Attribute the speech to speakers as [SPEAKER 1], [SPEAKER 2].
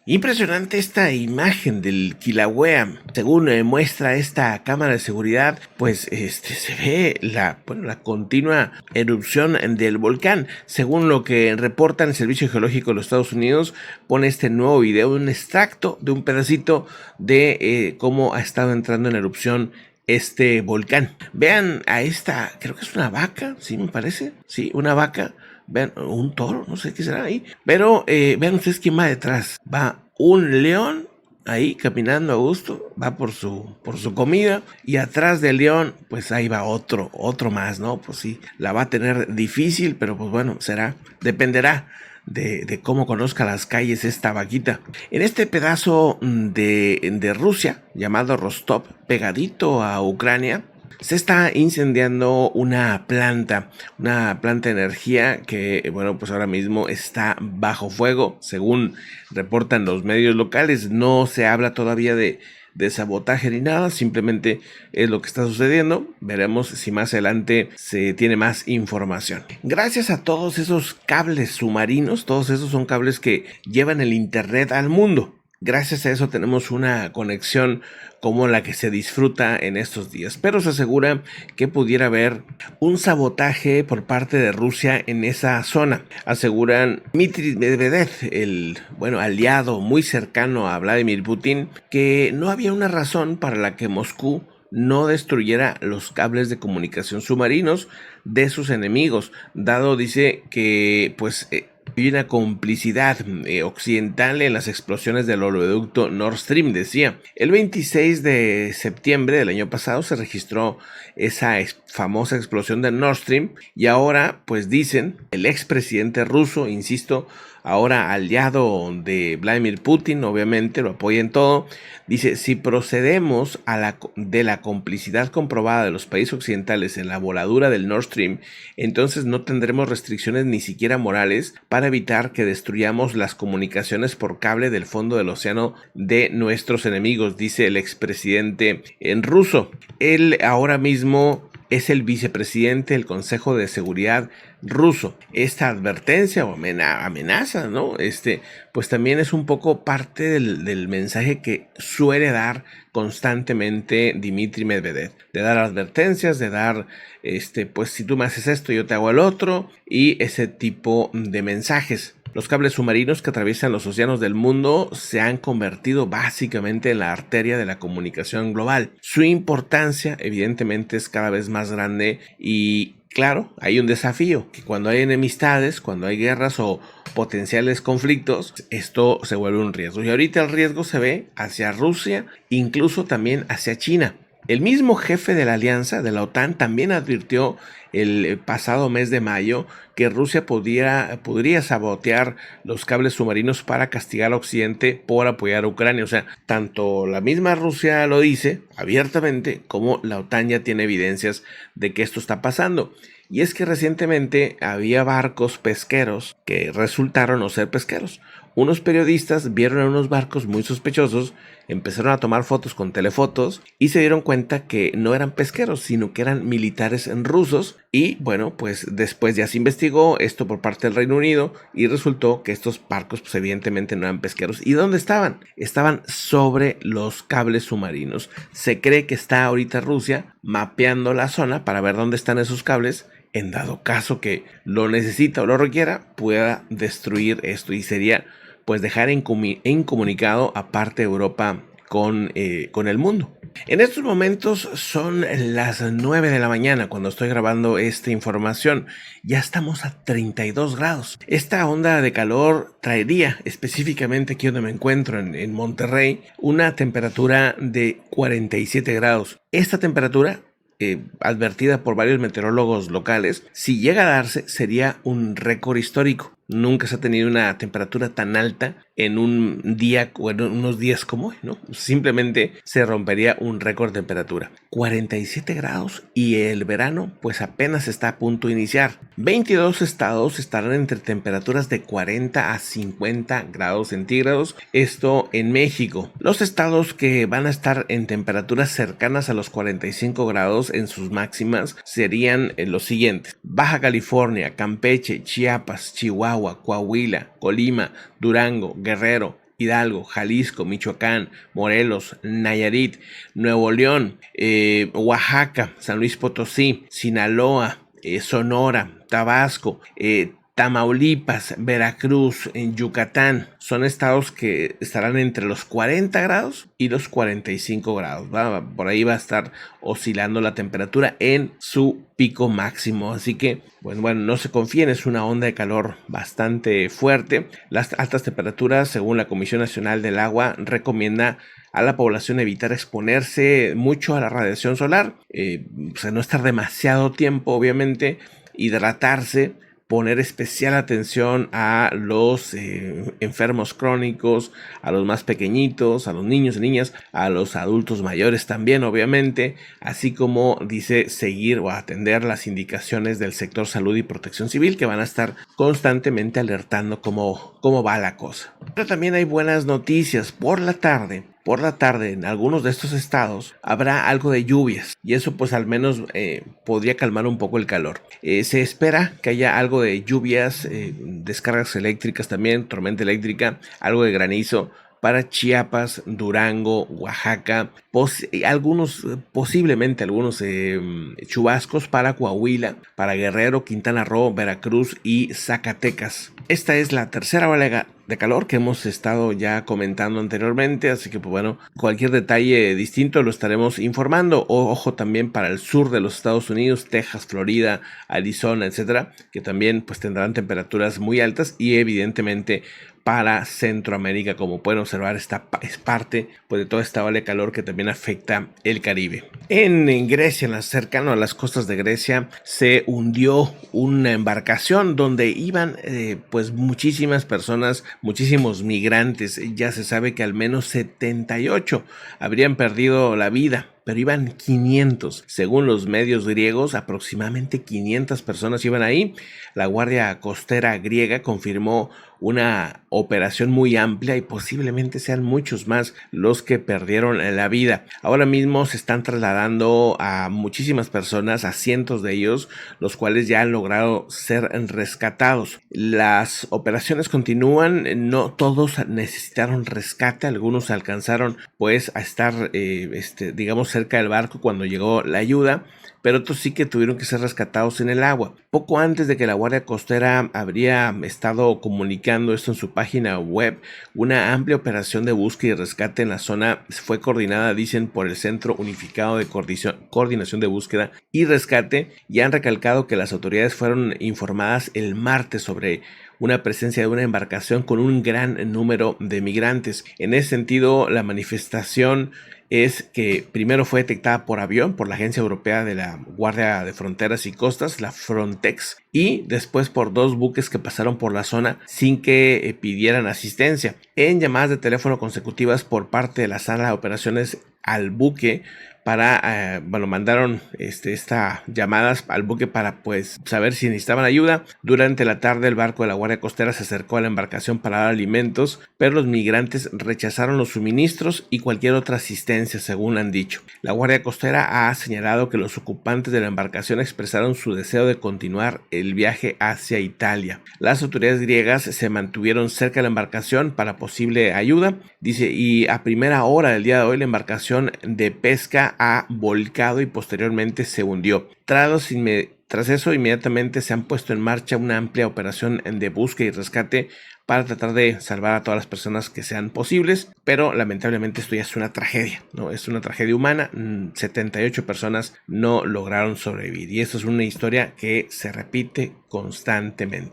[SPEAKER 1] Impresionante esta imagen del Kilauea. Según muestra esta cámara de seguridad, pues se ve la continua erupción del volcán. Según lo que reportan el Servicio Geológico de los Estados Unidos, pone este nuevo video, un extracto de un pedacito de cómo ha estado entrando en erupción este volcán. Vean a esta, creo que es una vaca, sí me parece, sí, una vaca. Vean, un toro, no sé qué será ahí. Pero vean ustedes quién va detrás. Va un león ahí caminando a gusto, va por su comida. Y atrás del león, pues ahí va otro más, ¿no? Pues sí, la va a tener difícil, pero pues bueno, dependerá de cómo conozca las calles esta vaquita. En este pedazo de Rusia, llamado Rostov, pegadito a Ucrania, se está incendiando una planta de energía que, bueno, pues ahora mismo está bajo fuego, según reportan los medios locales. No se habla todavía de sabotaje ni nada, simplemente es lo que está sucediendo. Veremos si más adelante se tiene más información. Gracias a todos esos cables submarinos, todos esos son cables que llevan el internet al mundo. Gracias a eso tenemos una conexión como la que se disfruta en estos días, pero se asegura que pudiera haber un sabotaje por parte de Rusia en esa zona. Aseguran Dmitry Medvedev, el aliado muy cercano a Vladimir Putin, que no había una razón para la que Moscú no destruyera los cables de comunicación submarinos de sus enemigos, dado, dice, que hay una complicidad occidental en las explosiones del oleoducto Nord Stream, decía. El 26 de septiembre del año pasado se registró esa famosa explosión de Nord Stream y ahora, pues dicen, el expresidente ruso, insisto, ahora aliado de Vladimir Putin, obviamente lo apoya en todo, dice: si procedemos de la complicidad comprobada de los países occidentales en la voladura del Nord Stream, entonces no tendremos restricciones ni siquiera morales para evitar que destruyamos las comunicaciones por cable del fondo del océano de nuestros enemigos, dice el expresidente en ruso. Él ahora mismo es el vicepresidente del Consejo de Seguridad ruso. Esta advertencia o amenaza, ¿no? Pues también es un poco parte del mensaje que suele dar constantemente Dmitry Medvedev, de dar advertencias, de dar, pues si tú me haces esto, yo te hago el otro, y ese tipo de mensajes. Los cables submarinos que atraviesan los océanos del mundo se han convertido básicamente en la arteria de la comunicación global. Su importancia, evidentemente, es cada vez más grande y claro, hay un desafío, que cuando hay enemistades, cuando hay guerras o potenciales conflictos, esto se vuelve un riesgo. Y ahorita el riesgo se ve hacia Rusia, incluso también hacia China. El mismo jefe de la alianza, de la OTAN, también advirtió el pasado mes de mayo que Rusia podría sabotear los cables submarinos para castigar a Occidente por apoyar a Ucrania. O sea, tanto la misma Rusia lo dice abiertamente como la OTAN ya tiene evidencias de que esto está pasando. Y es que recientemente había barcos pesqueros que resultaron no ser pesqueros. Unos periodistas vieron a unos barcos muy sospechosos, empezaron a tomar fotos con telefotos y se dieron cuenta que no eran pesqueros, sino que eran militares rusos. Y bueno, pues después ya se investigó esto por parte del Reino Unido y resultó que estos barcos pues evidentemente no eran pesqueros. ¿Y dónde estaban? Estaban sobre los cables submarinos. Se cree que está ahorita Rusia mapeando la zona para ver dónde están esos cables, en dado caso que lo necesita o lo requiera, pueda destruir esto, y sería pues dejar incomunicado aparte Europa con el mundo. En estos momentos son las 9 de la mañana cuando estoy grabando esta información. Ya estamos a 32 grados. Esta onda de calor traería, específicamente aquí donde me encuentro en Monterrey, una temperatura de 47 grados. Esta temperatura, advertida por varios meteorólogos locales, si llega a darse, sería un récord histórico. Nunca se ha tenido una temperatura tan alta en un día o en unos días como hoy, ¿no? Simplemente se rompería un récord de temperatura. 47 grados y el verano pues apenas está a punto de iniciar. 22 estados estarán entre temperaturas de 40 a 50 grados centígrados. Esto en México. Los estados que van a estar en temperaturas cercanas a los 45 grados en sus máximas serían los siguientes: Baja California, Campeche, Chiapas, Chihuahua, Coahuila, Colima, Durango, Guerrero, Hidalgo, Jalisco, Michoacán, Morelos, Nayarit, Nuevo León, Oaxaca, San Luis Potosí, Sinaloa, Sonora, Tabasco, Tamaulipas, Veracruz, en Yucatán, son estados que estarán entre los 40 grados y los 45 grados. Por ahí va a estar oscilando la temperatura en su pico máximo. Así que, bueno, no se confíen, es una onda de calor bastante fuerte. Las altas temperaturas, según la Comisión Nacional del Agua, recomienda a la población evitar exponerse mucho a la radiación solar, no estar demasiado tiempo, obviamente, hidratarse, poner especial atención a los enfermos crónicos, a los más pequeñitos, a los niños y niñas, a los adultos mayores también, obviamente, así como dice seguir o atender las indicaciones del sector salud y protección civil, que van a estar constantemente alertando cómo va la cosa. Pero también hay buenas noticias. Por la tarde en algunos de estos estados habrá algo de lluvias y eso pues al menos podría calmar un poco el calor. Se espera que haya algo de lluvias, descargas eléctricas también, tormenta eléctrica, algo de granizo para Chiapas, Durango, Oaxaca, posiblemente algunos chubascos para Coahuila, para Guerrero, Quintana Roo, Veracruz y Zacatecas. Esta es la tercera ola de calor que hemos estado ya comentando anteriormente, así que pues bueno, cualquier detalle distinto lo estaremos informando. Ojo también para el sur de los Estados Unidos, Texas, Florida, Arizona, etcétera, que también pues tendrán temperaturas muy altas, y evidentemente para Centroamérica, como pueden observar, esta es parte pues de toda esta ola de calor que también afecta el Caribe. En Grecia, cercano a las costas de Grecia, se hundió una embarcación donde iban pues muchísimas personas, muchísimos migrantes. Ya se sabe que al menos 78 habrían perdido la vida, pero iban 500. Según los medios griegos, aproximadamente 500 personas iban ahí. La Guardia Costera griega confirmó una operación muy amplia y posiblemente sean muchos más los que perdieron la vida. Ahora mismo se están trasladando a muchísimas personas, a cientos de ellos, los cuales ya han logrado ser rescatados. Las operaciones continúan, no todos necesitaron rescate, algunos alcanzaron pues a estar digamos cerca del barco cuando llegó la ayuda, pero otros sí que tuvieron que ser rescatados en el agua. Poco antes de que la Guardia Costera habría estado comunicando esto en su página web, una amplia operación de búsqueda y rescate en la zona fue coordinada, dicen, por el Centro Unificado de Coordinación de Búsqueda y Rescate, y han recalcado que las autoridades fueron informadas el martes sobre una presencia de una embarcación con un gran número de migrantes. En ese sentido, la manifestación es que primero fue detectada por avión por la Agencia Europea de la Guardia de Fronteras y Costas, la Frontex, y después por 2 buques que pasaron por la zona sin que pidieran asistencia. En llamadas de teléfono consecutivas por parte de la sala de operaciones al buque mandaron estas llamadas al buque para pues saber si necesitaban ayuda. Durante la tarde el barco de la Guardia Costera se acercó a la embarcación para dar alimentos, pero los migrantes rechazaron los suministros y cualquier otra asistencia, según han dicho. La Guardia Costera ha señalado que los ocupantes de la embarcación expresaron su deseo de continuar el viaje hacia Italia. Las autoridades griegas se mantuvieron cerca de la embarcación para posible ayuda, dice, y a primera hora del día de hoy la embarcación de pesca ha volcado y posteriormente se hundió. Tras eso, inmediatamente se han puesto en marcha una amplia operación de búsqueda y rescate para tratar de salvar a todas las personas que sean posibles, pero lamentablemente esto ya es una tragedia, ¿no? Es una tragedia humana. 78 personas no lograron sobrevivir y esto es una historia que se repite constantemente.